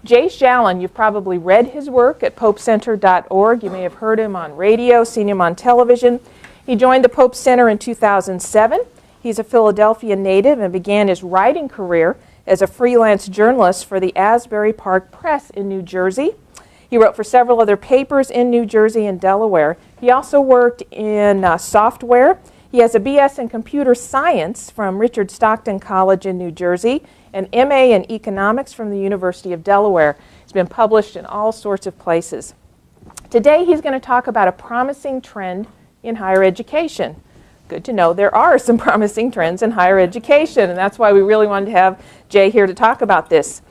Jay Schalin, you've probably read his work at popecenter.org. You may have heard him on radio, seen him on television. He joined the Pope Center in 2007. He's a Philadelphia native and began his writing career as a freelance journalist for the Asbury Park Press in New Jersey. He wrote for several other papers in New Jersey and Delaware. He also worked in software. He has a BS in computer science from Richard Stockton College in New Jersey, an MA in economics from the University of Delaware. It's been published in all sorts of places. Today he's going to talk about a promising trend in higher education. Good to know there are some promising trends in higher education, and that's why we really wanted to have Jay here to talk about this.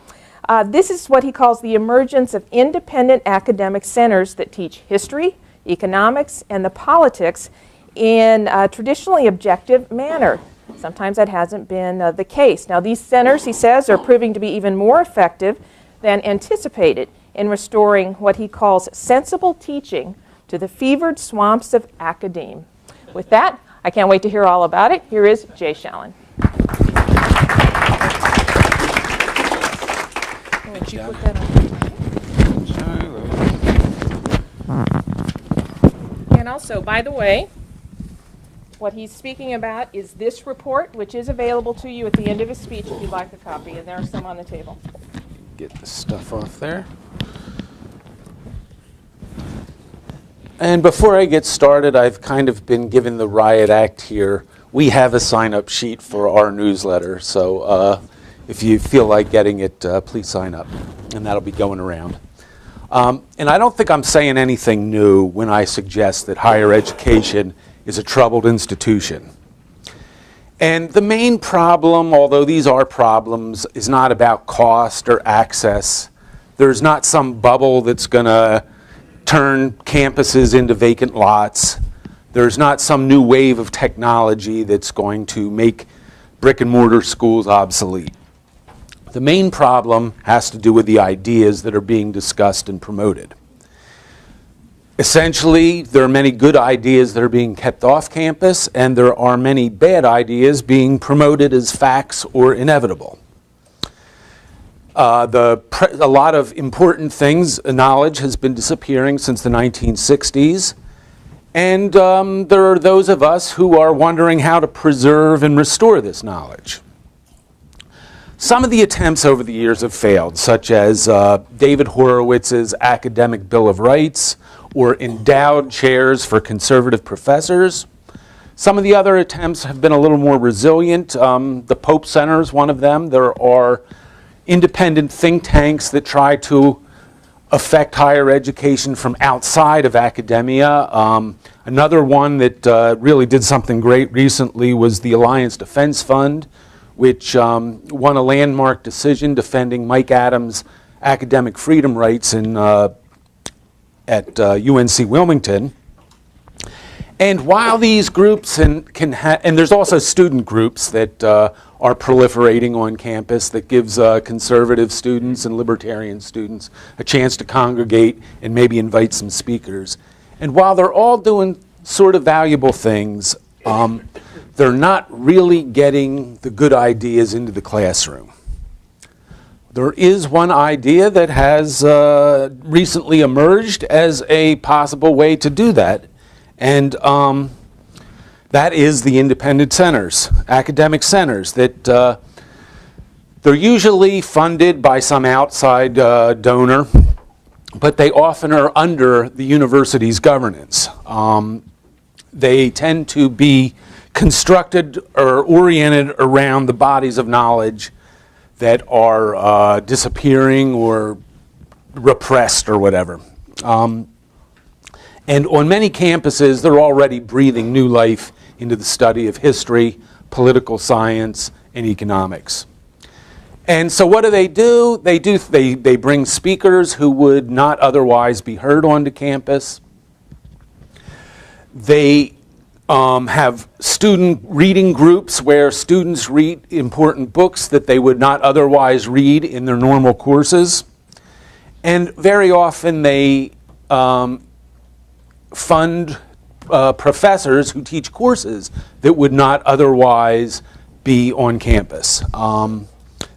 This is what he calls the emergence of independent academic centers that teach history, economics, and the politics in a traditionally objective manner. Sometimes that hasn't been the case. Now these centers, he says, are proving to be even more effective than anticipated in restoring what he calls sensible teaching to the fevered swamps of academe. With that, I can't wait to hear all about it. Here is Jay Schalin. Would you put that on? And also, by the way, what he's speaking about is this report, which is available to you at the end of his speech if you'd like a copy, and there are some on the table. Get the stuff off there. And before I get started, I've kind of been given the riot act here. We have a sign-up sheet for our newsletter, so if you feel like getting it, please sign up, and that'll be going around. And I don't think I'm saying anything new when I suggest that higher education is a troubled institution. And the main problem, although these are problems, is not about cost or access. There's not some bubble that's going to turn campuses into vacant lots. There's not some new wave of technology that's going to make brick and mortar schools obsolete. The main problem has to do with the ideas that are being discussed and promoted. Essentially, there are many good ideas that are being kept off campus, and there are many bad ideas being promoted as facts or inevitable. A lot of important things, knowledge has been disappearing since the 1960s, and there are those of us who are wondering how to preserve and restore this knowledge. Some of the attempts over the years have failed, such as David Horowitz's Academic Bill of Rights, or endowed chairs for conservative professors. Some of the other attempts have been a little more resilient. The Pope Center is one of them. There are independent think tanks that try to affect higher education from outside of academia. Another one that really did something great recently was the Alliance Defense Fund, which won a landmark decision defending Mike Adams' academic freedom rights at UNC Wilmington. And while these groups and there's also student groups that are proliferating on campus that gives conservative students and libertarian students a chance to congregate and maybe invite some speakers. And while they're all doing sort of valuable things, they're not really getting the good ideas into the classroom. There is one idea that has recently emerged as a possible way to do that, and that is the independent centers, academic centers, that they're usually funded by some outside donor, but they often are under the university's governance. They tend to be constructed or oriented around the bodies of knowledge that are disappearing or repressed or whatever. And on many campuses, they're already breathing new life into the study of history, political science, and economics. And so what do? They bring speakers who would not otherwise be heard onto campus. They have student reading groups where students read important books that they would not otherwise read in their normal courses. And very often they fund professors who teach courses that would not otherwise be on campus.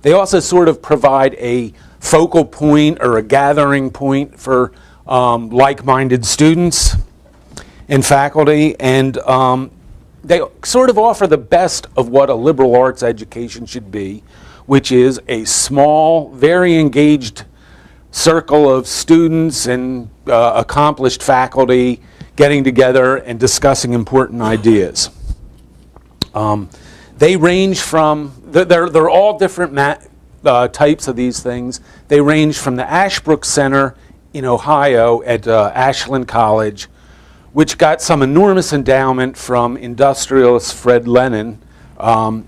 They also sort of provide a focal point or a gathering point for like-minded students and faculty, and they sort of offer the best of what a liberal arts education should be, which is a small, very engaged circle of students and accomplished faculty getting together and discussing important ideas. They range from, they're all different types of these things. They range from the Ashbrook Center in Ohio at Schalin College, which got some enormous endowment from industrialist Fred Lenin, and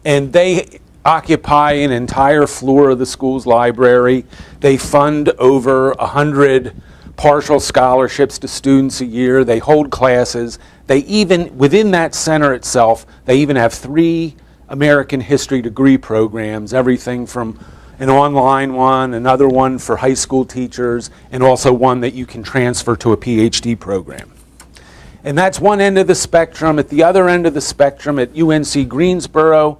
they occupy an entire floor of the school's library. They fund over 100 partial scholarships to students a year. They hold classes. They even, within that center itself, they even have 3 American history degree programs, everything from an online one, another one for high school teachers, and also one that you can transfer to a PhD program. And that's one end of the spectrum. At the other end of the spectrum, at UNC Greensboro,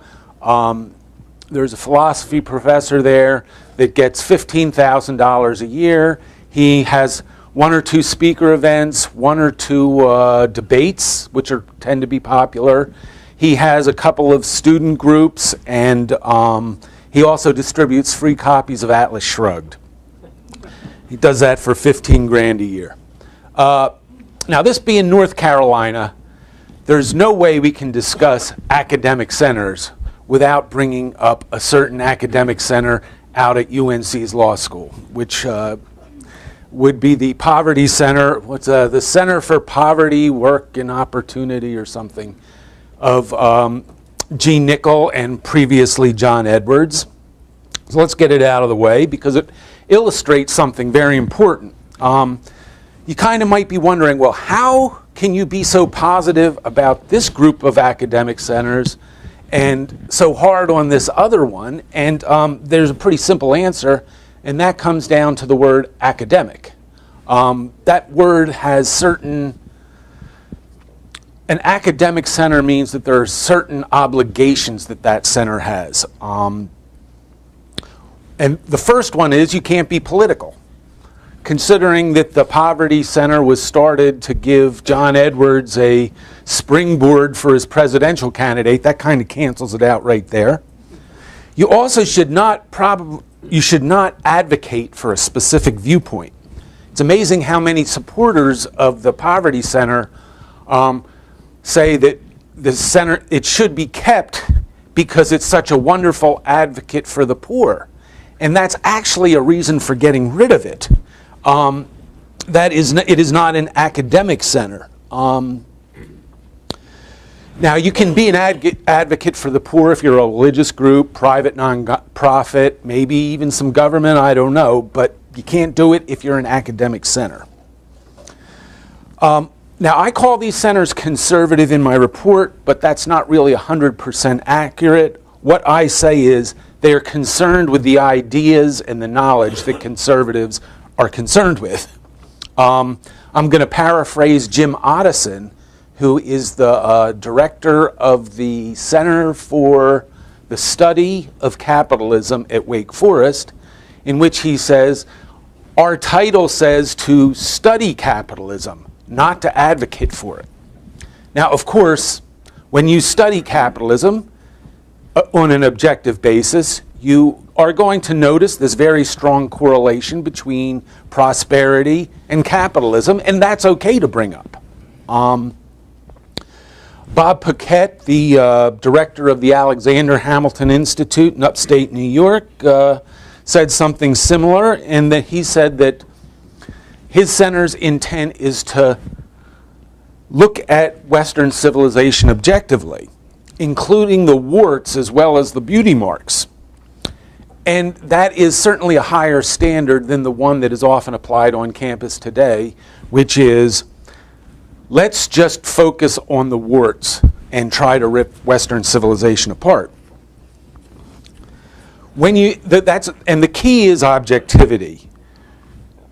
there's a philosophy professor there that gets $15,000 a year. He has 1 or 2 speaker events, 1 or 2 debates, which tend to be popular. He has a couple of student groups, and he also distributes free copies of Atlas Shrugged. He does that for 15 grand a year. Now, this being North Carolina, there's no way we can discuss academic centers without bringing up a certain academic center out at UNC's law school, which would be the Poverty Center, the Center for Poverty, Work, and Opportunity or something, of G. Nickel and previously John Edwards. So let's get it out of the way because it illustrates something very important. You kind of might be wondering, well, how can you be so positive about this group of academic centers and so hard on this other one? And there's a pretty simple answer, and that comes down to the word academic. That word has certain, an academic center means that there are certain obligations that that center has. And the first one is you can't be political. Considering that the Poverty Center was started to give John Edwards a springboard for his presidential candidate, that kind of cancels it out right there. You also should not advocate for a specific viewpoint. It's amazing how many supporters of the Poverty Center say that the center, it should be kept because it's such a wonderful advocate for the poor. And that's actually a reason for getting rid of it. It is not an academic center. Now, you can be an advocate for the poor if you're a religious group, private nonprofit, maybe even some government, I don't know, but you can't do it if you're an academic center. Now, I call these centers conservative in my report, but that's not really 100% accurate. What I say is they are concerned with the ideas and the knowledge that conservatives are concerned with. I'm going to paraphrase Jim Otteson, who is the director of the Center for the Study of Capitalism at Wake Forest, in which he says, our title says to study capitalism, not to advocate for it. Now, of course, when you study capitalism on an objective basis, you are going to notice this very strong correlation between prosperity and capitalism, and that's okay to bring up. Bob Paquette, the director of the Alexander Hamilton Institute in upstate New York, said something similar, in that he said that his center's intent is to look at Western civilization objectively, including the warts as well as the beauty marks. And that is certainly a higher standard than the one that is often applied on campus today, which is, let's just focus on the warts and try to rip Western civilization apart. And the key is objectivity.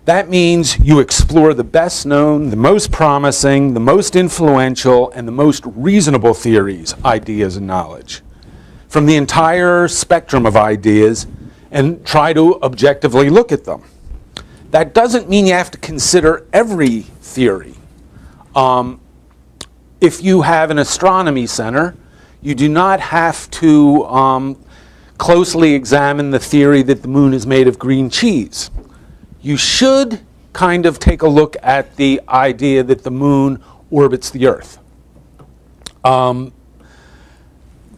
That means you explore the best known, the most promising, the most influential, and the most reasonable theories, ideas, and knowledge from the entire spectrum of ideas, and try to objectively look at them. That doesn't mean you have to consider every theory. If you have an astronomy center, you do not have to closely examine the theory that the moon is made of green cheese. You should kind of take a look at the idea that the moon orbits the Earth.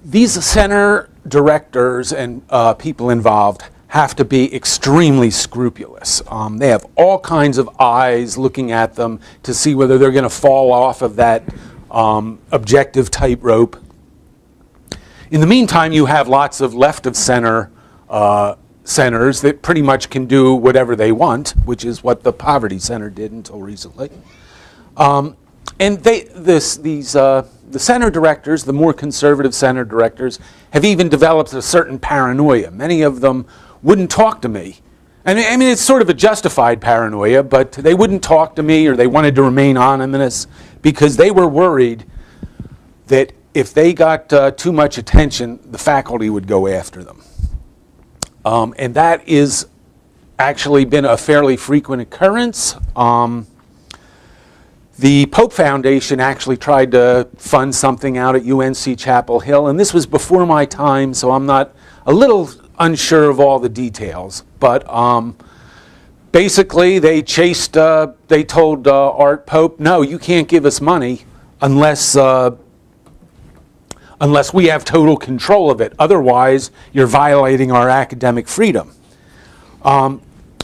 These center directors and people involved have to be extremely scrupulous. They have all kinds of eyes looking at them to see whether they're going to fall off of that objective tightrope. In the meantime, you have lots of left-of-center centers that pretty much can do whatever they want, which is what the Poverty Center did until recently. And the center directors, the more conservative center directors, have even developed a certain paranoia. Many of them wouldn't talk to me. And I mean, it's sort of a justified paranoia, but they wouldn't talk to me, or they wanted to remain anonymous because they were worried that if they got too much attention, the faculty would go after them. And that is actually been a fairly frequent occurrence. The Pope Foundation actually tried to fund something out at UNC Chapel Hill, and this was before my time, so I'm not a little unsure of all the details. But basically, they told Art Pope, no, you can't give us money unless we have total control of it. Otherwise, you're violating our academic freedom.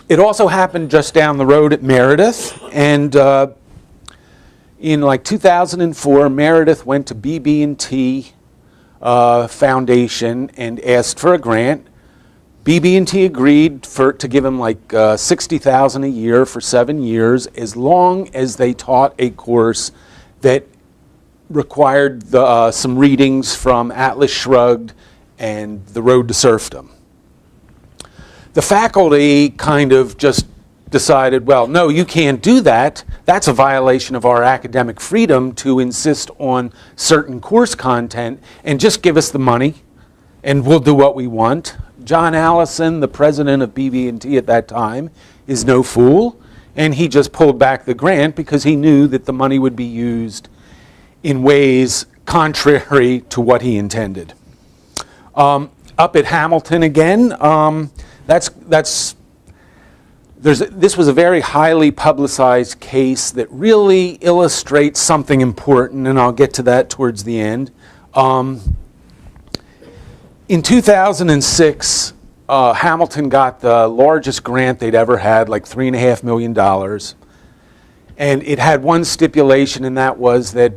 It also happened just down the road at Meredith, and in like 2004, Meredith went to BB&T Foundation and asked for a grant. BB&T agreed to give him like $60,000 a year for 7 years, as long as they taught a course that required some readings from Atlas Shrugged and The Road to Serfdom. The faculty kind of just decided, well, no, you can't do that. That's a violation of our academic freedom to insist on certain course content, and just give us the money and we'll do what we want. John Allison, the president of BB&T at that time, is no fool, and he just pulled back the grant because he knew that the money would be used in ways contrary to what he intended. Up at Hamilton again, this was a very highly publicized case that really illustrates something important, and I'll get to that towards the end. In 2006, Hamilton got the largest grant they'd ever had, like $3.5 million. And it had one stipulation, and that was that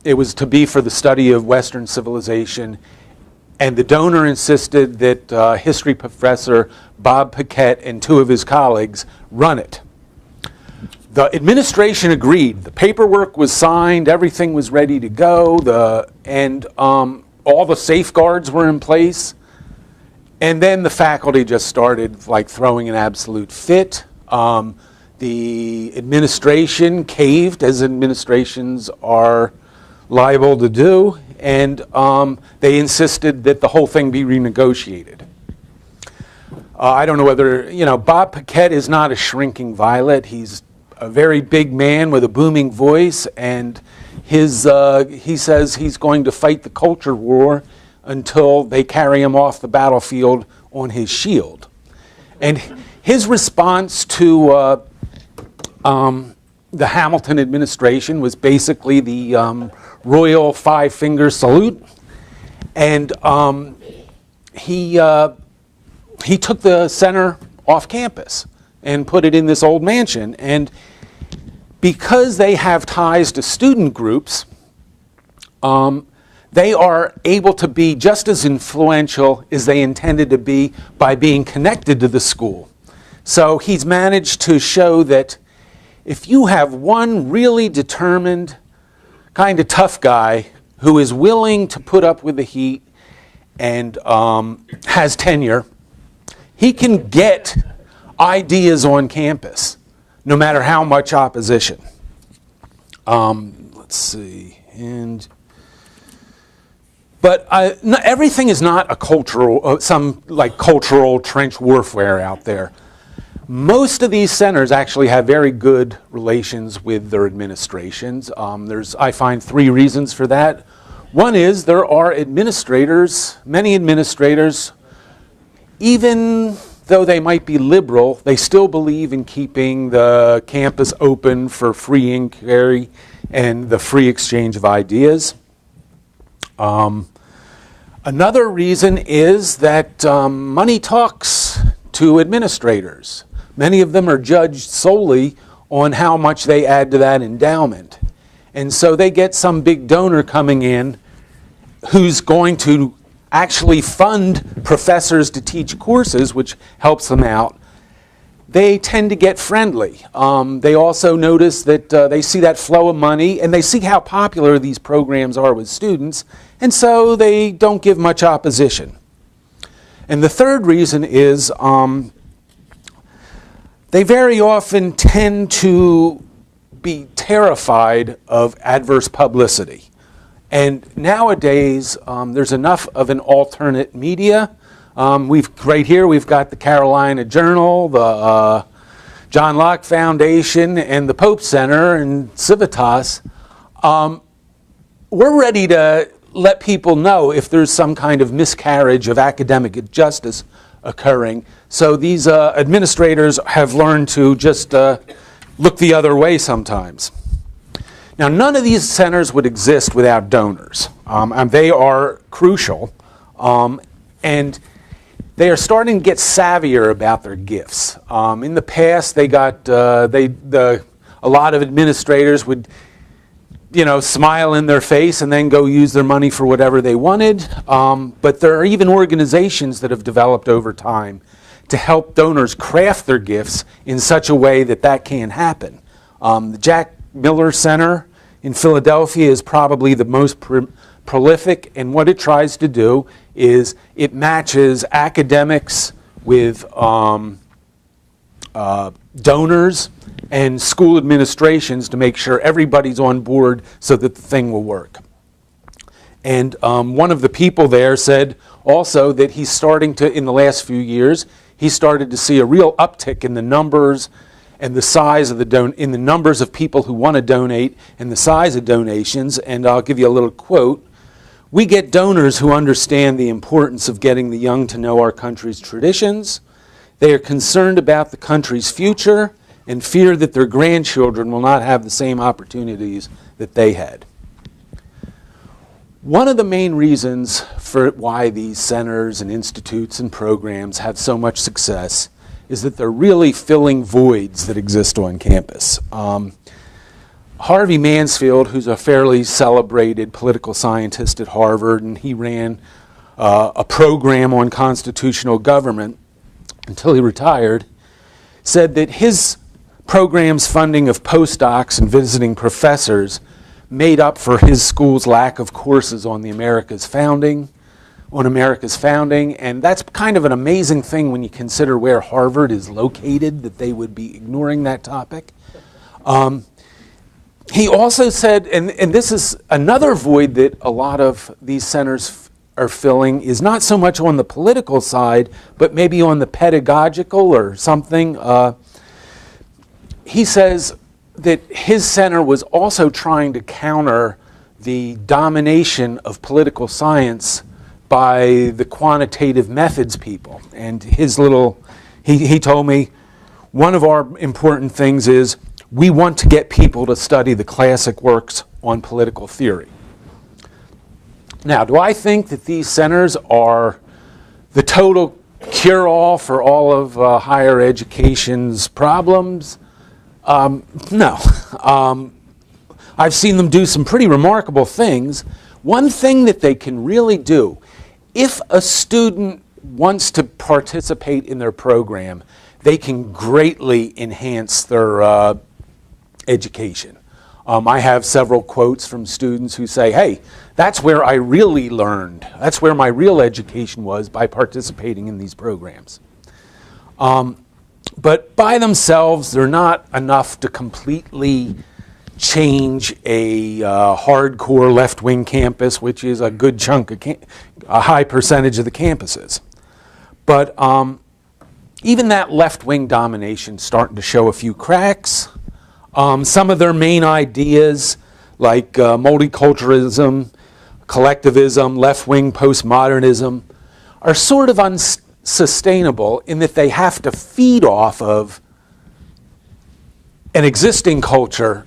it was to be for the study of Western civilization. And the donor insisted that history professor Bob Paquette and 2 of his colleagues run it. The administration agreed. The paperwork was signed. Everything was ready to go. And all the safeguards were in place. And then the faculty just started like throwing an absolute fit. The administration caved, as administrations are liable to do, and they insisted that the whole thing be renegotiated. I don't know whether, Bob Paquette is not a shrinking violet. He's a very big man with a booming voice, and he says he's going to fight the culture war until they carry him off the battlefield on his shield. And his response to the Hamilton administration was basically the royal 5-finger salute, and he took the center off campus and put it in this old mansion. And because they have ties to student groups, they are able to be just as influential as they intended to be by being connected to the school. So he's managed to show that if you have one really determined, kind of tough guy who is willing to put up with the heat and has tenure, he can get ideas on campus, no matter how much opposition. Let's see. And But everything is not a cultural, some like cultural trench warfare out there. Most of these centers actually have very good relations with their administrations. I find 3 reasons for that. One is there are administrators, many administrators, even though they might be liberal, they still believe in keeping the campus open for free inquiry and the free exchange of ideas. Another reason is that money talks to administrators. Many of them are judged solely on how much they add to that endowment. And so they get some big donor coming in who's going to actually fund professors to teach courses, which helps them out. They tend to get friendly. They also notice that they see that flow of money, and they see how popular these programs are with students, and so they don't give much opposition. And the third reason is they very often tend to be terrified of adverse publicity. And nowadays, there's enough of an alternate media. Right here, we've got the Carolina Journal, the John Locke Foundation, and the Pope Center, and Civitas. We're ready to let people know if there's some kind of miscarriage of academic justice occurring. So these administrators have learned to just look the other way sometimes. Now, none of these centers would exist without donors. And they are crucial. And they are starting to get savvier about their gifts. In the past, they got a lot of administrators would, smile in their face and then go use their money for whatever they wanted. But there are even organizations that have developed over time to help donors craft their gifts in such a way that that can't happen. The Jack Miller Center in Philadelphia is probably the most prolific, and what it tries to do is it matches academics with donors and school administrations to make sure everybody's on board so that the thing will work. And one of the people there said also that he's starting to, in the last few years, he started to see a real uptick in the numbers and the size of in the numbers of people who want to donate and the size of donations. And I'll give you a little quote. "We get donors who understand the importance of getting the young to know our country's traditions. They are concerned about the country's future and fear that their grandchildren will not have the same opportunities that they had." One of the main reasons for why these centers and institutes and programs have so much success is that they're really filling voids that exist on campus. Harvey Mansfield, who's a fairly celebrated political scientist at Harvard, and he ran a program on constitutional government until he retired, said that his program's funding of postdocs and visiting professors made up for his school's lack of courses on America's founding, and that's kind of an amazing thing when you consider where Harvard is located, that they would be ignoring that topic. He also said, and this is another void that a lot of these centers are filling, is not so much on the political side, but maybe on the pedagogical or something. He says that his center was also trying to counter the domination of political science by the quantitative methods people. And he told me, one of our important things is we want to get people to study the classic works on political theory. Now, do I think that these centers are the total cure-all for all of higher education's problems? No. I've seen them do some pretty remarkable things. One thing that they can really do, if a student wants to participate in their program, they can greatly enhance their education. I have several quotes from students who say, hey, that's where I really learned. That's where my real education was, by participating in these programs. But by themselves, they're not enough to completely change a hardcore left-wing campus, which is a good chunk of a high percentage of the campuses. But even that left-wing domination starting to show a few cracks. Some of their main ideas, like multiculturalism, collectivism, left-wing postmodernism, are sort of unsustainable in that they have to feed off of an existing culture,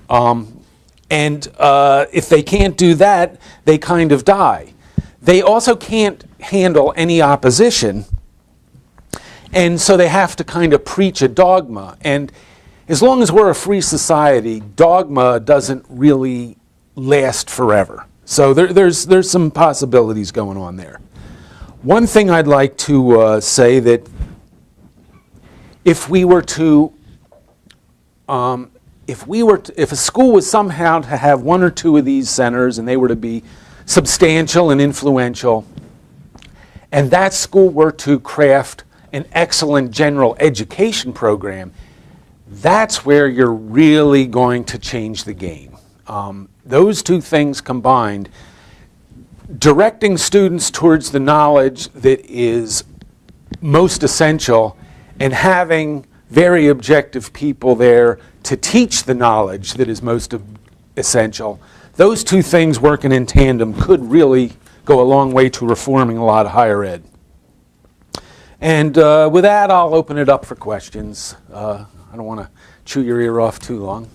and if they can't do that, they kind of die. They also can't handle any opposition, and so they have to kind of preach a dogma. And as long as we're a free society, dogma doesn't really last forever. So there's some possibilities going on there. One thing I'd like to say that if a school was somehow to have one or two of these centers and they were to be substantial and influential, and that school were to craft an excellent general education program, that's where you're really going to change the game. Those two things combined, directing students towards the knowledge that is most essential and having very objective people there to teach the knowledge that is most essential, those two things working in tandem could really go a long way to reforming a lot of higher ed. And with that, I'll open it up for questions. I don't want to chew your ear off too long.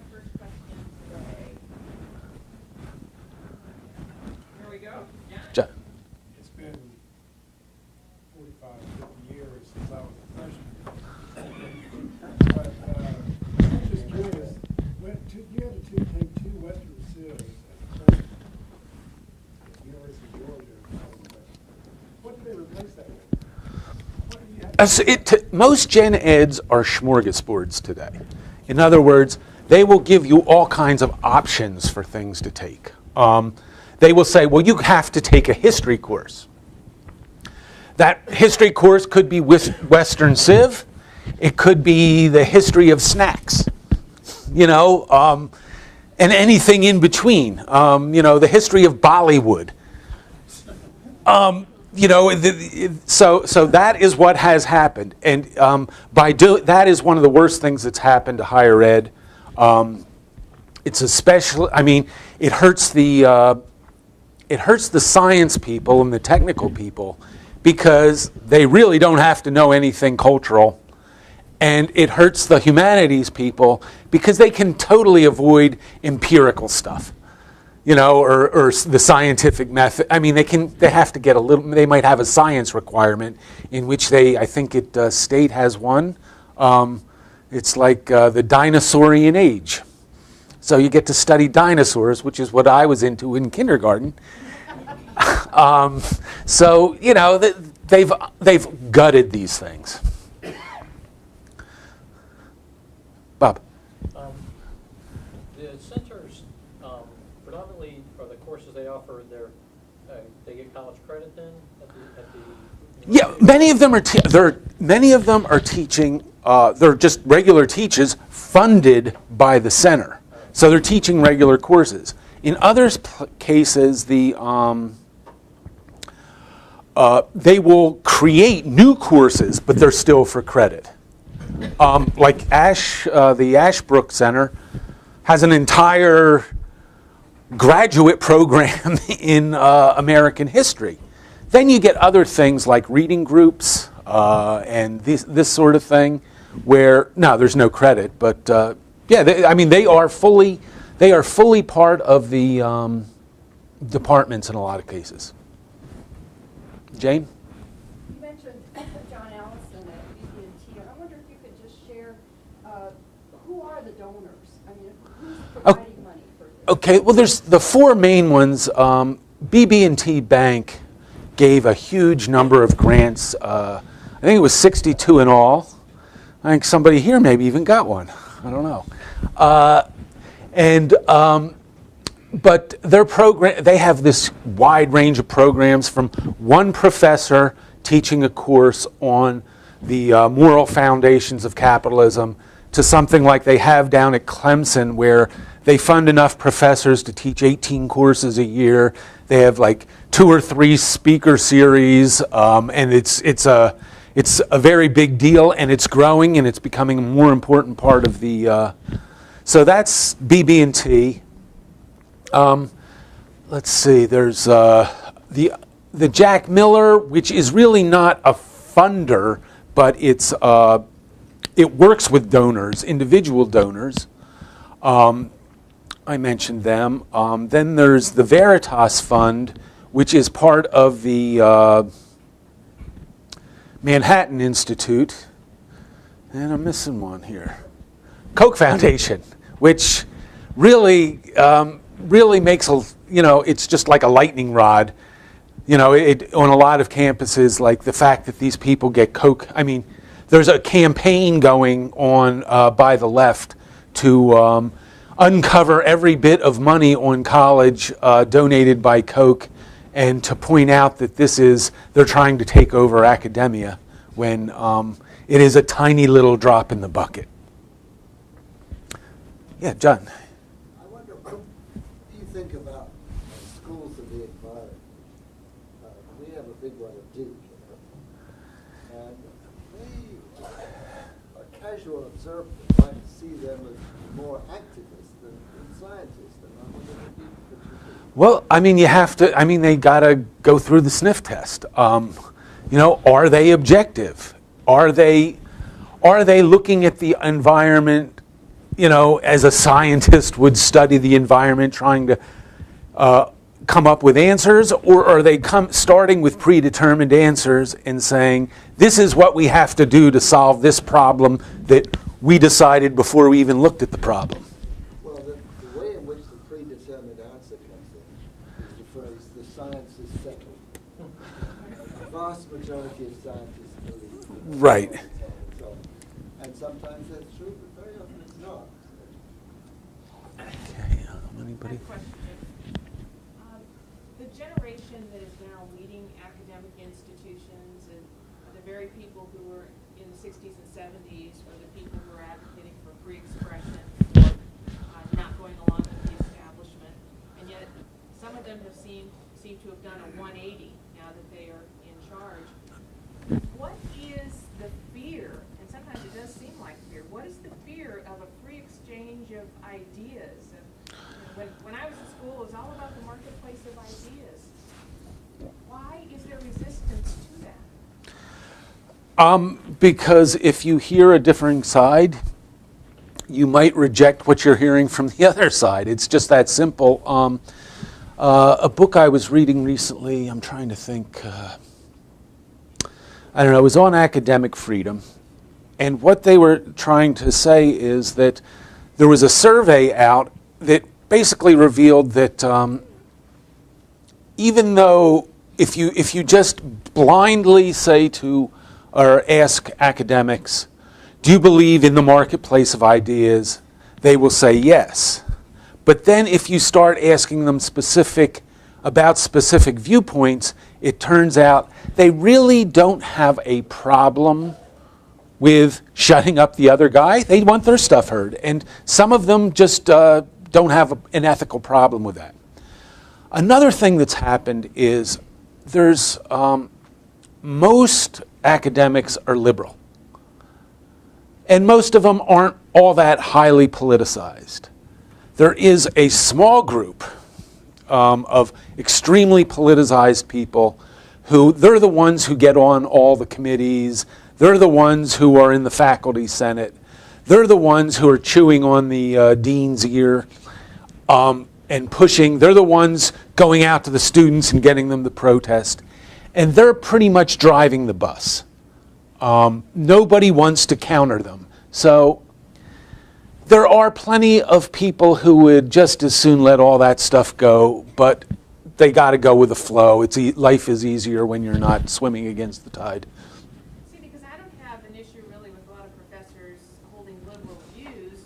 Here we go. John. It's been 45, 50 years since I was a freshman. But I'm just curious, you had to take two Western Civs as a freshman at the University of Georgia. What did they replace that with? Most gen eds are smorgasbords today. In other words, they will give you all kinds of options for things to take. They will say, well, you have to take a history course. That history course could be Western Civ. It could be the history of snacks, and anything in between. The history of Bollywood. So that is what has happened, and that is one of the worst things that's happened to higher ed. It's especially, it hurts the science people and the technical people because they really don't have to know anything cultural, and it hurts the humanities people because they can totally avoid empirical stuff. Or the scientific method. They have to get they might have a science requirement in which I think state has one. It's like the dinosaurian age. So you get to study dinosaurs, which is what I was into in kindergarten. They've gutted these things. Bob. The centers predominantly are the courses they offer. They get college credit then at the Yeah, many of them are teaching. They're just regular teachers funded by the center, so they're teaching regular courses. In other cases, they will create new courses, but they're still for credit. Like the Ashbrook Center has an entire graduate program in American history. Then you get other things like reading groups and this sort of thing, where there's no credit, but they are fully part of the departments in a lot of cases. Jane? You mentioned John Allison at BB&T. I wonder if you could just share who are the donors? Who's providing money for this? Okay, well, there's the four main ones. BB&T Bank gave a huge number of grants. I think it was 62 in all. I think somebody here maybe even got one. I don't know. But their program, they have this wide range of programs, from one professor teaching a course on the moral foundations of capitalism to something like they have down at Clemson, where they fund enough professors to teach 18 courses a year. They have like 2 or 3 speaker series, and it's a very big deal, and it's growing, and it's becoming a more important part of the. So that's BB&T. Let's see. There's the Jack Miller, which is really not a funder, but it works with donors, individual donors. I mentioned them. Then there's the Veritas Fund, which is part of the Manhattan Institute. And I'm missing one here. Koch Foundation, which really makes it's just like a lightning rod. On a lot of campuses, like the fact that these people get Koch. I mean, there's a campaign going on by the left to uncover every bit of money on college donated by Koch, and to point out that they're trying to take over academia when it is a tiny little drop in the bucket. Yeah, John. I wonder, what do you think about schools of the environment? We have a big one at Duke, and we are casual observers might see them as more activists than scientists. And I wonder what you think. Well, I mean, they got to go through the sniff test. Are they objective? Are they looking at the environment, as a scientist would study the environment, trying to come up with answers? Or are they starting with predetermined answers and saying, this is what we have to do to solve this problem that we decided before we even looked at the problem? Well, the way in which the predetermined answer comes in is the phrase, the science is settled. The vast majority of scientists believe that. Right. And sometimes that's true, but very often it's not. Okay, anybody? The generation that is now leading academic institutions and the very people who were in the 60s and 70s were the people who were advocating for free expression, or not going along with the establishment. And yet some of them have seem to have done a 180 now that they are in charge. What is the fear, and sometimes it does seem like fear, what is the fear of a free exchange of ideas? When I was in school, it was all about the marketplace of ideas. Why is there resistance to that? Because if you hear a differing side, you might reject what you're hearing from the other side. It's just that simple. A book I was reading recently, I'm trying to think, I don't know, it was on academic freedom. And what they were trying to say is that there was a survey out that basically revealed that even though if you just blindly say to or ask academics, do you believe in the marketplace of ideas, they will say yes. But then if you start asking them about specific viewpoints, it turns out they really don't have a problem with shutting up the other guy. They want their stuff heard. And some of them just don't have an ethical problem with that. Another thing that's happened is there's most academics are liberal. And most of them aren't all that highly politicized. There is a small group of extremely politicized people who, they're the ones who get on all the committees. They're the ones who are in the faculty senate. They're the ones who are chewing on the dean's ear and pushing. They're the ones going out to the students and getting them to protest. And they're pretty much driving the bus. Nobody wants to counter them. So there are plenty of people who would just as soon let all that stuff go, but they got to go with the flow. Life is easier when you're not swimming against the tide. See, because I don't have an issue really with a lot of professors holding liberal views.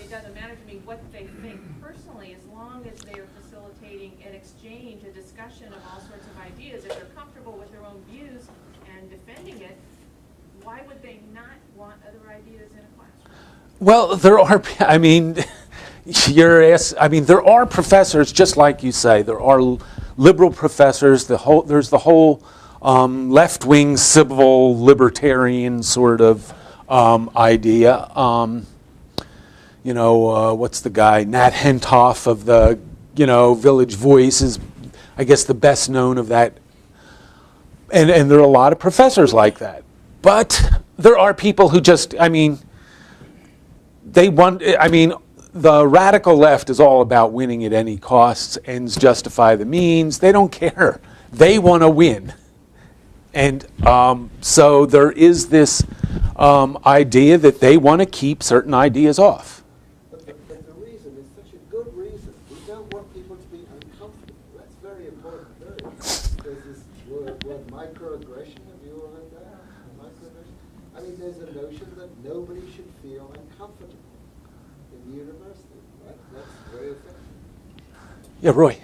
It doesn't matter to me what they think personally, as long as they are facilitating an exchange, a discussion of all sorts of ideas. If they're comfortable with their own views and defending it, why why would they not want other ideas in a classroom? Well, there are, I mean, there are professors, just like you say, there are liberal professors, there's the whole left-wing civil libertarian sort of idea. What's the guy? Nat Hentoff of the, Village Voice is, I guess, the best known of that. And there are a lot of professors like that. But there are people who just, the radical left is all about winning at any cost, ends justify the means. They don't care. They want to win. And so there is this idea that they want to keep certain ideas off. But the reason is such a good reason. We don't want people to be uncomfortable. That's very important. There's this word microaggression. Have you all heard that? Microaggression. There's a notion that nobody should feel uncomfortable in the university. Right? That's very effective. Yeah, Roy.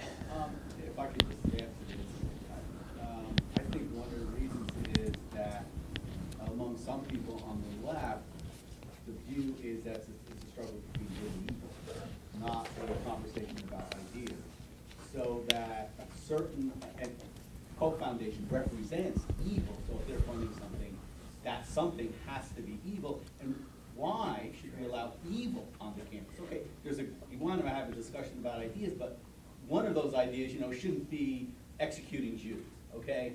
If I could just answer this, I think one of the reasons is that among some people on the left, the view is that it's a struggle between good and evil, not a conversation about ideas. So that and Koch Foundation represents evil, so if they're funding something, that something has to be evil, and why should we allow evil on the campus? Okay, you want to have a discussion about ideas, but one of those ideas, shouldn't be executing Jews, okay?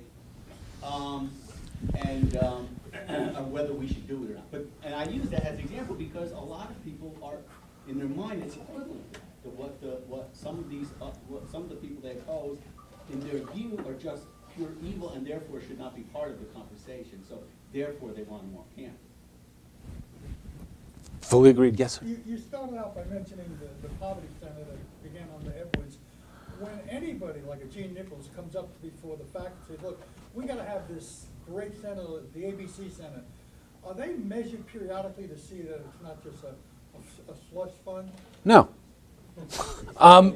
Whether we should do it or not. And I use that as an example because a lot of people are, in their mind, it's equivalent to what some of the people they oppose, in their view, are just pure evil and therefore should not be part of the conversation. So therefore, they want more camp. Fully agreed. Yes, sir. You started out by mentioning the poverty center that began on the Edwards. When anybody like a Gene Nichols comes up before the faculty and says, look, we got to have this great center, the ABC Center, are they measured periodically to see that it's not just a slush fund? No.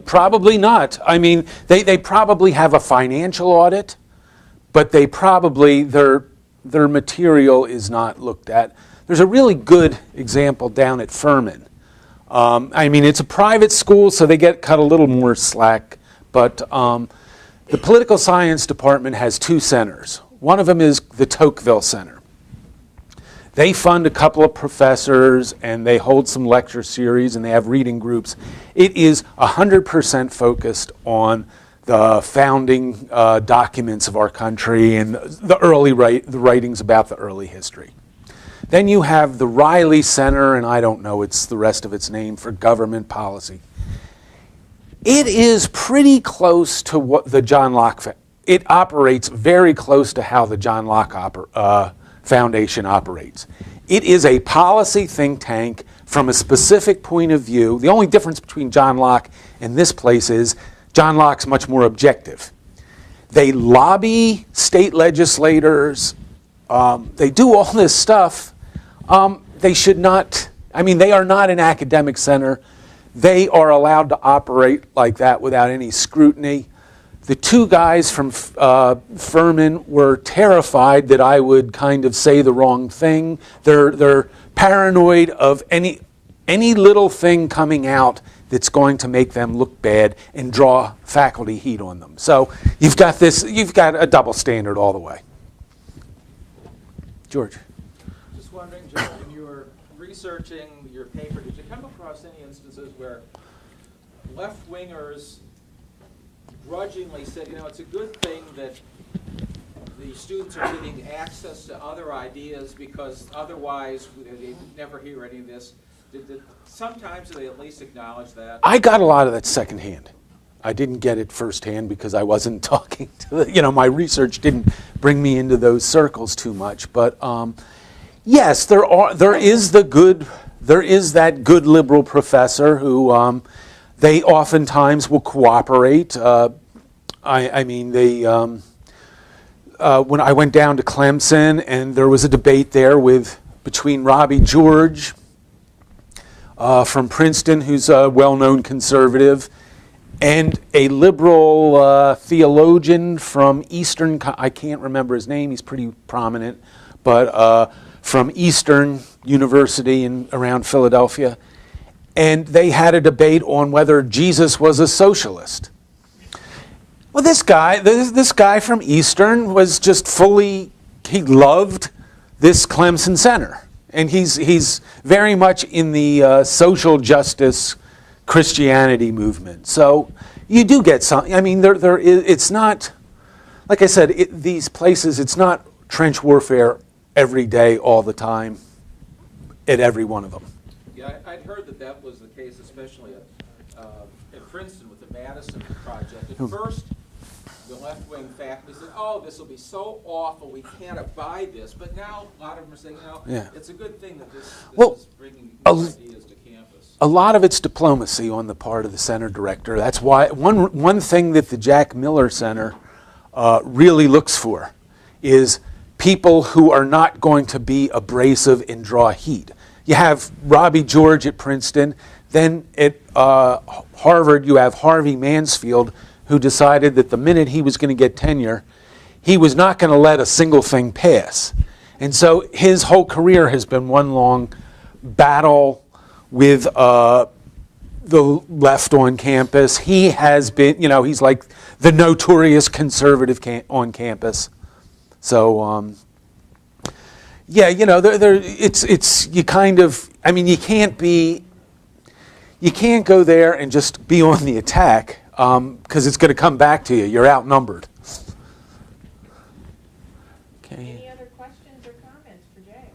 Probably not. They probably have a financial audit, but they probably, their material is not looked at. There's a really good example down at Furman. It's a private school, so they get cut a little more slack, but the political science department has two centers. One of them is the Tocqueville Center. They fund a couple of professors, and they hold some lecture series, and they have reading groups. It is 100% focused on the founding documents of our country and the writings about the early history. Then you have the Reilly Center, and I don't know it's the rest of its name, for government policy. It is pretty close to what the John Locke, it operates very close to how the John Locke Foundation operates. It is a policy think tank from a specific point of view. The only difference between John Locke and this place is John Locke's much more objective. They lobby state legislators. They do all this stuff. They should not, they are not an academic center. They are allowed to operate like that without any scrutiny. The two guys from Furman were terrified that I would kind of say the wrong thing. They're paranoid of any little thing coming out that's going to make them look bad and draw faculty heat on them. So you've got a double standard all the way. George. Just wondering, Joe, when you were researching your paper, did you come across any instances where left-wingers grudgingly said, it's a good thing that the students are getting access to other ideas because otherwise they'd never hear any of this? Sometimes they at least acknowledge that? I got a lot of that secondhand. I didn't get it firsthand because I wasn't talking to my research didn't bring me into those circles too much. But yes, there is that good liberal professor who they oftentimes will cooperate. When I went down to Clemson, and there was a debate there between Robbie George from Princeton, who's a well-known conservative, and a liberal theologian from I can't remember his name, he's pretty prominent, but from Eastern University around Philadelphia, and they had a debate on whether Jesus was a socialist. Well, this guy from Eastern was just he loved this Clemson Center, and he's very much in the social justice Christianity movement. So you do get some. I mean, it's not, like I said, these places. It's not trench warfare every day, all the time, at every one of them. Yeah, I'd heard that was the case, especially at Princeton with the Madison Project. At first, the left-wing faculty said, "Oh, this will be so awful, we can't abide this." But now a lot of them are saying, "No, it's a good thing that this is bringing ideas to campus." A lot of it's diplomacy on the part of the center director. That's why one thing that the Jack Miller Center really looks for is people who are not going to be abrasive and draw heat. You have Robbie George at Princeton. Then at Harvard, you have Harvey Mansfield, who decided that the minute he was going to get tenure, he was not going to let a single thing pass. And so his whole career has been one long battle with the left on campus. He has been, he's like the notorious conservative on campus. So, it's you kind of, I mean, you can't go there and just be on the attack, because it's going to come back to you. You're outnumbered. Okay. Any other questions or comments for Jay?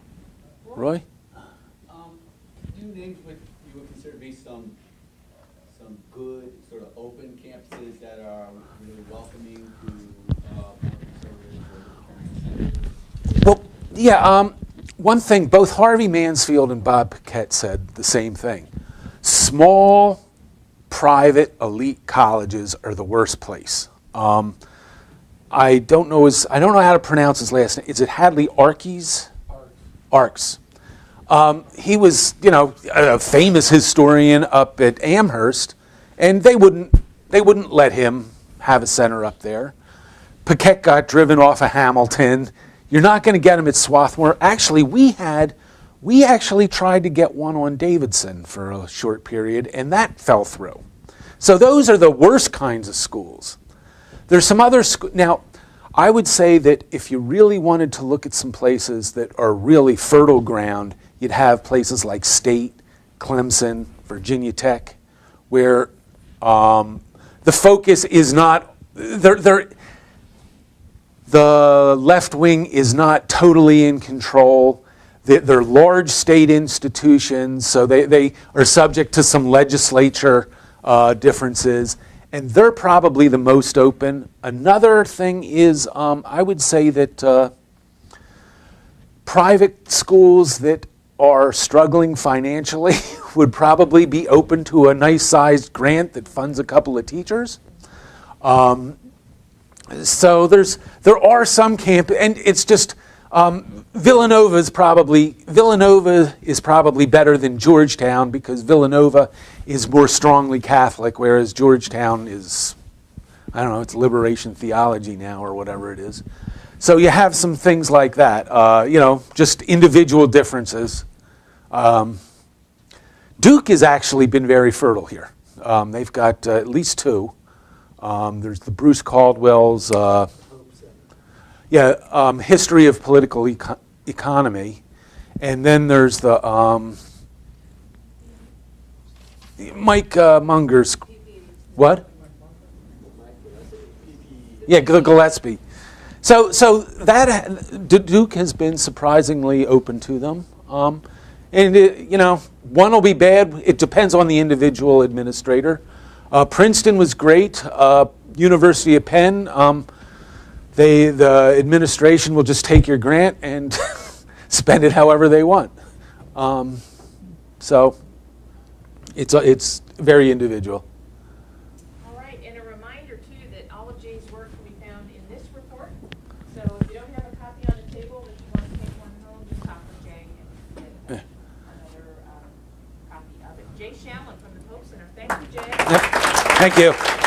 Roy? You named what you would consider to be some good sort of open campuses that are really welcoming to more conservative or libertarian. Well, yeah, one thing, both Harvey Mansfield and Bob Paquette said the same thing. Small, private, elite colleges are the worst place. I don't know how to pronounce his last name. Is it Hadley Arkes? Arkes. He was, a famous historian up at Amherst, and they wouldn't let him have a center up there. Paquette got driven off of Hamilton. You're not going to get him at Swarthmore. Actually, we actually tried to get one on Davidson for a short period, and that fell through. So those are the worst kinds of schools. There's some other now, I would say that if you really wanted to look at some places that are really fertile ground, you'd have places like State, Clemson, Virginia Tech, where the focus is not, the left wing is not totally in control. They're large state institutions, so they are subject to some legislature differences, and they're probably the most open. Another thing is, I would say that private schools that are struggling financially would probably be open to a nice-sized grant that funds a couple of teachers. So there are some and it's just Villanova is probably better than Georgetown, because Villanova is more strongly Catholic, whereas Georgetown is, I don't know, it's liberation theology now or whatever it is. So you have some things like that, just individual differences. Duke has actually been very fertile here. They've got at least two. There's the Bruce Caldwell's history of political economy, and then there's the Mike Munger's what? Yeah, Gillespie. So that Duke has been surprisingly open to them, and one will be bad. It depends on the individual administrator. Princeton was great. University of Penn, the administration will just take your grant and spend it however they want. So it's very individual. All right, and a reminder too that all of Jay's work can be found in this report. So if you don't have a copy on the table, if you want to take one home, just talk with Jay and get another copy of it. Jay Schalin from the Pope Center. Thank you, Jay. Yep. Thank you.